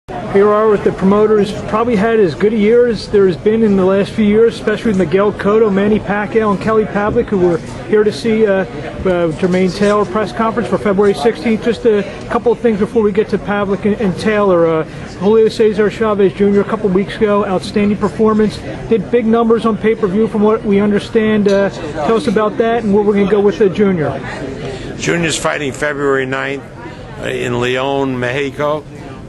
Here we are with the promoters. Probably had as good a year as there's been in the last few years, especially with Miguel Cotto, Manny Pacquiao, and Kelly Pavlik, who were here to see Jermaine Taylor press conference for February 16th. Just a couple of things before we get to Pavlik and Taylor. Julio Cesar Chavez Jr. a couple of weeks ago, outstanding performance. Did big numbers on pay-per-view from what we understand. Tell us about that and where we're going to go with the Junior. Junior's fighting February 9th in Leon, Mexico.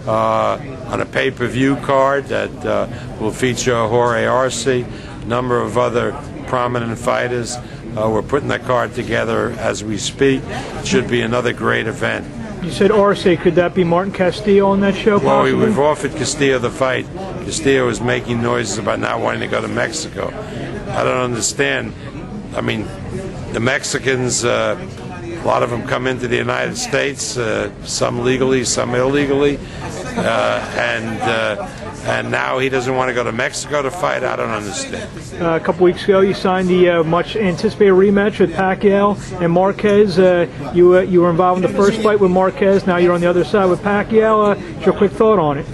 On a pay-per-view card that will feature Jorge Arce, a number of other prominent fighters. We're putting that card together as we speak. It should be another great event. You said Arce. Could that be Martin Castillo on that show? Well, we've offered Castillo the fight. Castillo is making noises about not wanting to go to Mexico. I don't understand. I mean, the Mexicans, a lot of them come into the United States, some legally, some illegally, and now he doesn't want to go to Mexico to fight. I don't understand. A couple weeks ago, you signed the much-anticipated rematch with Pacquiao and Marquez. You were involved in the first fight with Marquez. Now you're on the other side with Pacquiao. What's your quick thought on it?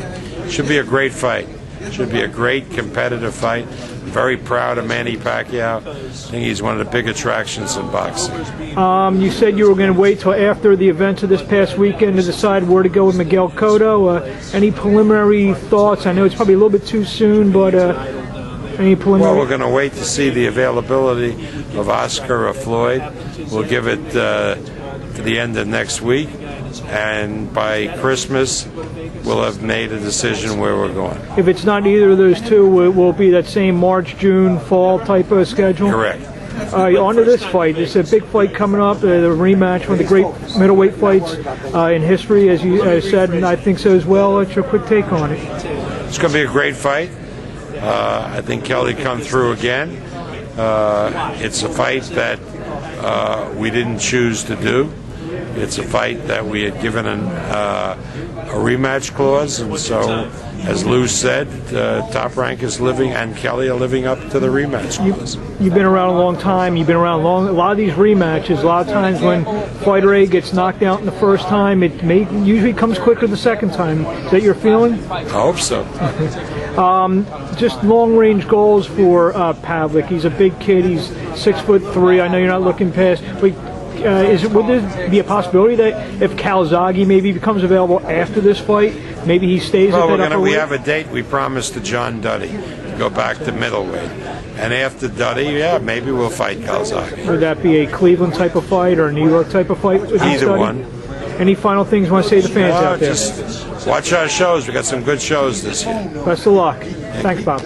Should be a great fight. Should be a great competitive fight. Very proud of Manny Pacquiao. I think he's one of the big attractions in boxing. You said you were going to wait till after the events of this past weekend to decide where to go with Miguel Cotto. Any preliminary thoughts? I know it's probably a little bit too soon, but any preliminary? Well, we're going to wait to see the availability of Oscar or Floyd. We'll give it to the end of next week, and by Christmas we'll have made a decision where we're going. If it's not either of those two, will it be that same March, June, fall type of schedule? Correct. On to this fight. It's a big fight coming up, the rematch, one of the great middleweight fights in history, as you said, and I think so as well. What's your quick take on it? It's going to be a great fight. I think Kelly come through again. It's a fight that we didn't choose to do. It's a fight that we had given a rematch clause, and so, as Lou said, Top Rank is living, and Kelly are living up to the rematch clause. You've been around a long time. You've been around a lot of these rematches. A lot of times when fighter A gets knocked out in the first time, it usually comes quicker the second time. Is that your feeling? I hope so. Just long-range goals for Pavlik. He's a big kid. He's 6'3". I know you're not looking past. Would there be a possibility that if Calzaghe maybe becomes available after this fight, maybe he stays at that upper weight? We have a date we promised to John Duddy to go back to middleweight. And after Duddy, yeah, maybe we'll fight Calzaghe. Would that be a Cleveland type of fight or a New York type of fight? Either one. Any final things you want to say to the fans out there? Just watch our shows. We got some good shows this year. Best of luck. Thanks, Bob.